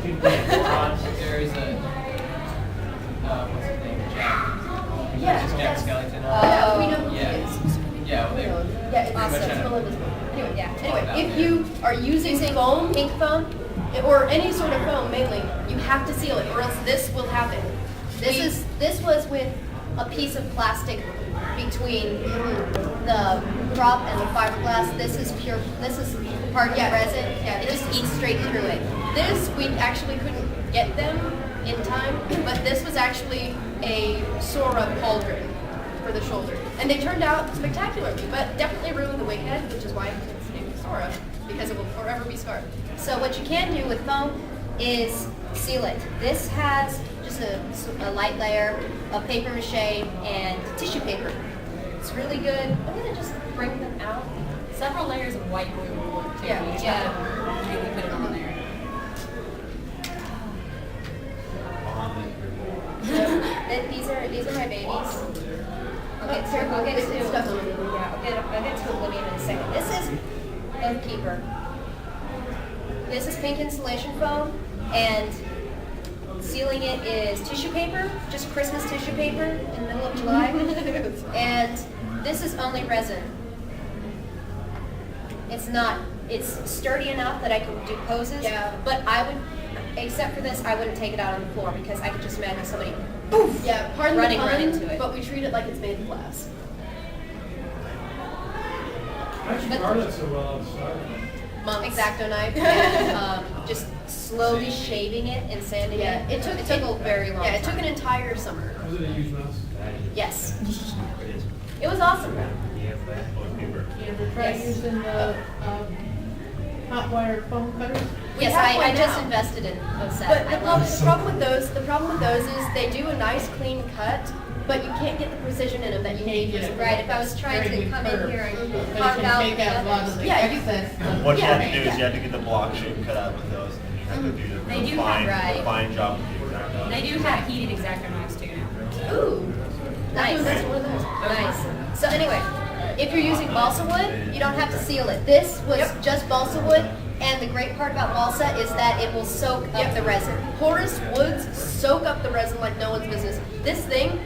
There's a, what's his name, Jack. Yeah. Just Jack Skellington. Yeah, we know who Yeah. he is. Yeah, well, Yeah, it's Awesome. still invisible. Anyway, Yeah. Anyway, if you are using foam, Ink foam. or any sort of foam mainly, you have to seal it, or else this will happen. This was with a piece of plastic between the prop and the fiberglass. This is hard resin. Yeah, It just eats straight through it. This we actually couldn't get them in time, but this was actually a Sora pauldron for the shoulder, and they turned out spectacularly, but definitely ruined the wing head, which is why it's named Sora, because it will forever be scarred. So what you can do with foam is seal it. This has just a light layer of paper mache and tissue paper. It's really good. I'm gonna just bring them out. Several layers of white glue will work too. Yeah. You just Yeah. gotta really put it on there. These are my babies. Okay, So I'll get it's to stuff on it. I'll get to Oblivion in a second. This is Oathkeeper. This is pink insulation foam, and sealing it is tissue paper, just Christmas tissue paper in the middle of July. And this is only resin. It's sturdy enough that I can do poses, Yeah. but except for this, I wouldn't take it out on the floor because I could just imagine somebody Yeah, pardon running the right pun, into it. but we treat it like it's made of glass. How'd you guard it so well outside? Months. X-Acto knife and just slowly shaving it and sanding Yeah, it. It took a very long time. Yeah, it took an entire summer. Was it a huge mess? Yes. It was awesome. You ever try Yes. using the hot wire foam cutters? Yes, have I one just now. invested in OSET. But I the love problem it. with those is they do a nice clean cut, but you can't get the precision in them that you need. Can't get it. Right, if I was trying Very to good come in curve. here and But it carve can out take the out a lot of others. the Yeah, you- excess. What you Yeah. have to do is you have to get the block shape cut out with those, and then you have to do the They real do have- fine, right. fine job with the exact They do have heated X-Acto knives too now. Ooh, Nice. that's one of those. Nice. So anyway, if you're using balsa wood, you don't have to seal it. This was just balsa wood, and the great part about balsa is that it will soak up the resin. Porous woods soak up the resin like no one's business. This thing,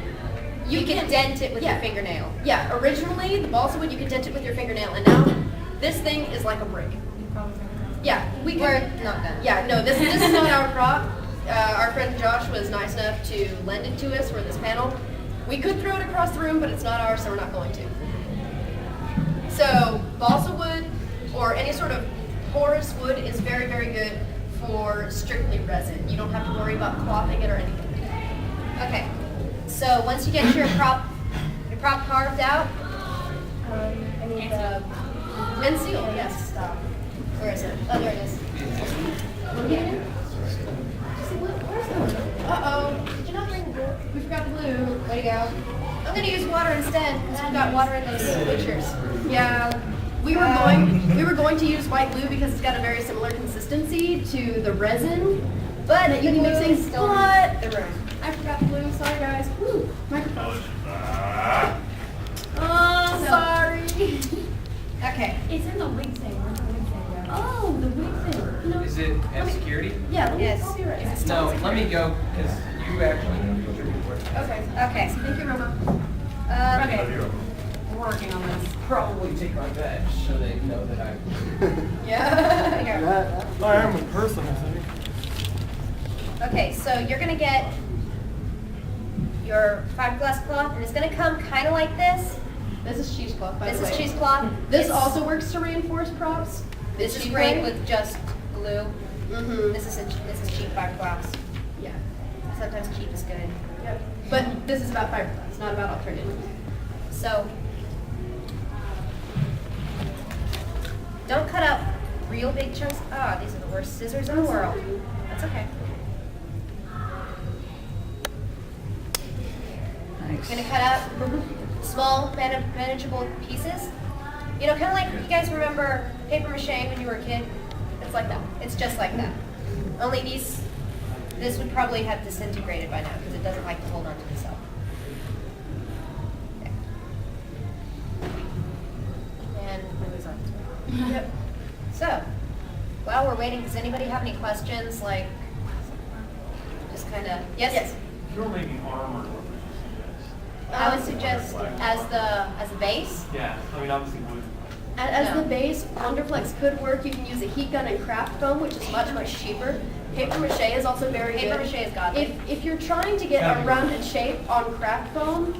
You can dent it with Yeah. your fingernail. yeah, originally the balsa wood you could dent it with your fingernail, and now this thing is like a brick. Yeah, we We're could. not done. Yeah, no, this is not our prop. Our friend Josh was nice enough to lend it to us for this panel. We could throw it across the room, but it's not ours, so we're not going to. So balsa wood or any sort of porous wood is very, very good for strictly resin. You don't have to worry about clothing it or anything. Okay. So once you get your prop carved out, I need the And seal, yes. where is it? Oh, there it is. Uh-oh. Did you not bring glue? We forgot glue. Way to go. I'm gonna use water instead because we've got water in those pictures. Yeah. We were going to use white glue because it's got a very similar consistency to the resin, but that you can mix things. Still But the room. I forgot the glue. Sorry, guys. Woo. Microphone. Oh, So- sorry. Okay. It's in the wing thing. Where's the wing thing go? Oh, the wig thing. You know, Is it at security? yeah, let me, Yes. I'll be right back. No, let me go, because you actually know what you're doing. Okay. Okay. Thank you, Roma. Okay. We're working on this. Probably take my badge so they know that I'm. Yeah. Here. I am in person, I think. Okay, so you're gonna get your fiberglass cloth, and it's gonna come kind of like this. This is cheesecloth, by This the way. is cheesecloth. This It's- also works to reinforce props. This is great with just glue. Mm-hmm. This is cheap fiberglass. Yeah. Sometimes cheap is good. Yep. But this is about fiberglass, not about alternatives. So don't cut out real big chunks. Ah, these are the worst scissors in the world. That's okay. I'm gonna cut out small, manageable pieces. You know, kind of like you guys remember paper mache when you were a kid. It's like that. It's just like that. Only this would probably have disintegrated by now because it doesn't like to hold on to itself. There. And moves on. Yep. So, while we're waiting, does anybody have any questions? Like, just kind of, yes? If you were making armor, what would you I would suggest as the base. suggest? Yeah, I mean, obviously wood. As No. the base, Wonderflex could work. You can use a heat gun and craft foam, which is much, much cheaper. Paper mache is also very good. Paper mache is godly. If you're trying to get a rounded shape on craft foam,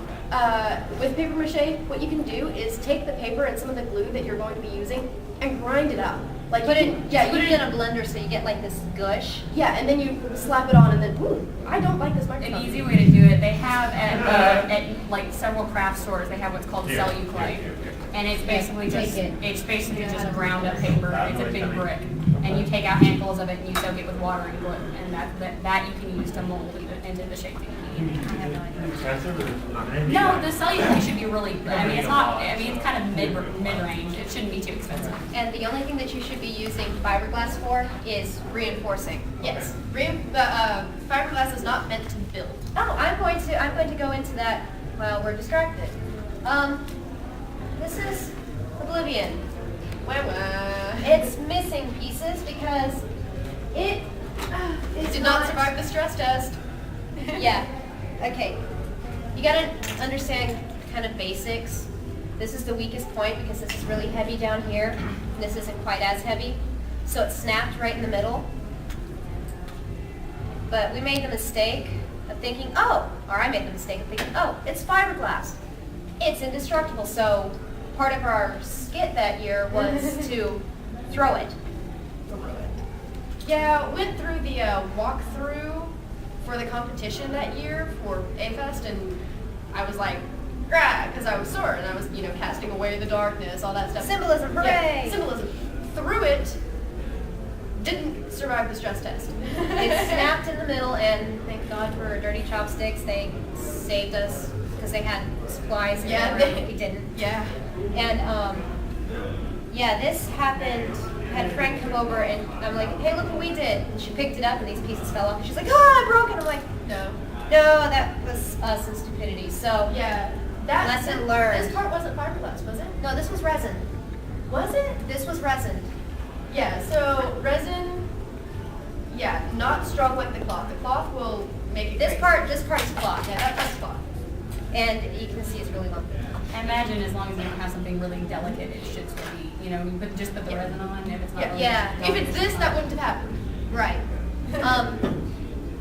with paper mache, what you can do is take the paper and some of the glue that you're going to be using and grind it up. Like Put you it, can- yeah, put you it in can- a blender so you get like this gush. Yeah, and then you slap it on, and then, ooh, I don't like this An microphone. easy way to do it, they have at like several craft stores, they have what's called celluloid. And it's basically Take just, it. it's basically just ground up paper, it's a big brick. And you take out handfuls of it and you soak it with water and glue. And that you can use to mold into the shape that you need. I have no idea. Expensive or? No, the celluloid should be really, I mean, it's not, I mean, it's kind of mid-range, it shouldn't be too expensive. And the only thing that you should be using fiberglass for is reinforcing. Yes, fiberglass is not meant to build. Oh, I'm going to go into that while we're distracted. This is Oblivion. Wah, wah. It's missing pieces because it is Did not survive the stress test. Yeah. Okay. You gotta understand kind of basics. This is the weakest point because this is really heavy down here. And this isn't quite as heavy. So it snapped right in the middle. But we made the mistake of thinking, oh, or I made the mistake of thinking, oh, it's fiberglass. It's indestructible. So part of our skit that year was to throw it. Yeah, went through the walkthrough for the competition that year for A-Fest, and I was like, grah, because I was sore, and I was, casting away the darkness, all that stuff. Symbolism, hooray! Yeah, symbolism. Threw it, didn't survive the stress test. It snapped in the middle, and thank God for dirty chopsticks. They saved us because they had supplies in Yeah, the room. We didn't. Yeah. And yeah, this happened. Had Frank come over, and I'm like, "Hey, look what we did!" And she picked it up, and these pieces fell off. And she's like, "Oh, I broke it." I'm like, No. "No, that was us and stupidity." So Yeah. Lesson learned. This part wasn't fiberglass, was it? no, this was resin. Was it? This was resin. Yeah, so resin, yeah, not strong like the cloth. The cloth will make it This great. part is cloth, Yeah, that part's cloth. and you can see it's really lumpy. I imagine as long as you don't have something really delicate, it should still be, just put the resin on if it's not really. Yeah. If it's this, that wouldn't have happened. Right.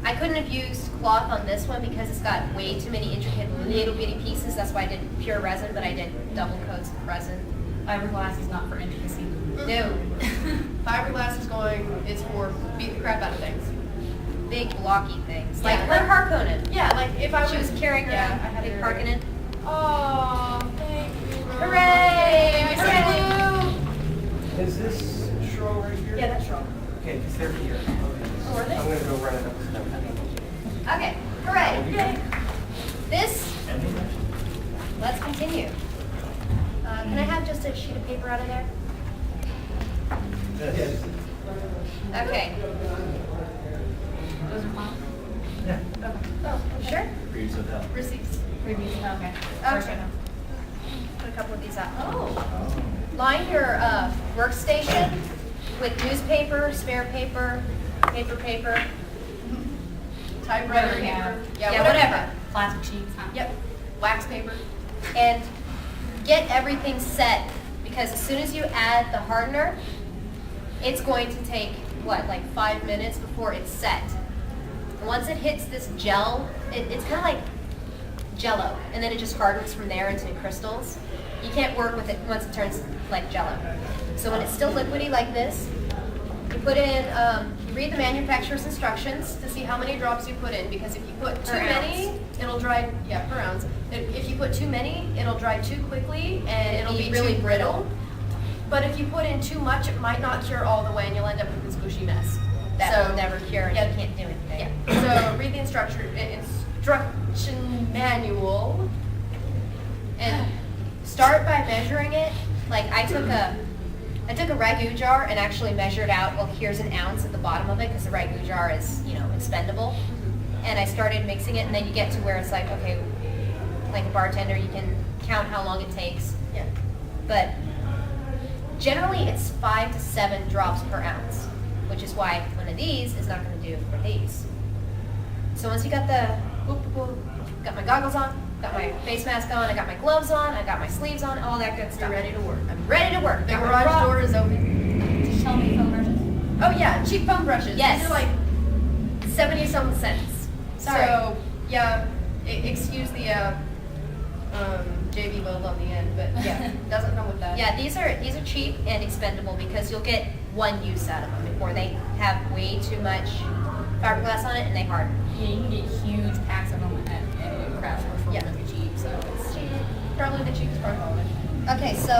I couldn't have used cloth on this one because it's got way too many intricate little bitty pieces. That's why I did pure resin, but I did double coats of resin. Fiberglass is not for intricacy. No. Fiberglass is for beat the crap out of things. Big blocky things. Like Yeah, her harpoon. Yeah, like if I She was carrying yeah, around I had big her- Parkinen. Oh, thank you. Mom. Hooray! Give me some glue. Is this straw right here? Yeah, that's wrong. Okay, because they're here. Oh, are they? I'm gonna go run it up. Okay. Hooray! Yay. This. Let's continue. Can I have just a sheet of paper out of there? Yes. Okay. Those are fine. Yeah. Oh, Sure. receipts. Previews, okay. First item. Put a couple of these out. Oh. Line your workstation with newspaper, spare paper, paper. Typewriter Whatever you paper. have. Yeah, whatever. Plastic sheets, huh? Yep. Wax paper. And get everything set because as soon as you add the hardener, it's going to take, like 5 minutes before it's set. Once it hits this gel, it's kind of like Jell-O, and then it just hardens from there into crystals. You can't work with it once it turns like Jell-O. So when it's still liquidy like this, you put in, you read the manufacturer's instructions to see how many drops you put in, because if you put too Per many, ounce. It'll dry, yeah, per ounce. If you put too many, it'll dry too quickly and it'll be really too brittle. But if you put in too much, it might not cure all the way and you'll end up with this gushy mess. that will never cure and yeah. you can't do anything. Yeah, so read the instruction manual And start by measuring it. Like I took a ragu jar and actually measured out, well, here's an ounce at the bottom of it because the ragu jar is, expendable. And I started mixing it, and then you get to where it's like, okay, like a bartender, you can count how long it takes. Yeah. But generally it's 5 to 7 drops per ounce, which is why one of these is not going to do for these. So once you got the, boop, boop, boop, got my goggles on, got my face mask on, I got my gloves on, I got my sleeves on, all that good stuff. You're ready to work. I'm ready to work. The Got my garage bra- door is open. Just tell me foam brushes. Oh yeah, cheap foam brushes. Yes. These are like 70-some cents. Sorry. So yeah, excuse the JV bulb on the end, but yeah, doesn't come with that. Yeah, these are cheap and expendable because you'll get one use out of them before they have way too much fiberglass on it and they harden. Yeah, you can get huge packs of them at craft stores for Yeah. really cheap, so it's Probably the cheapest part of all of it. Okay, so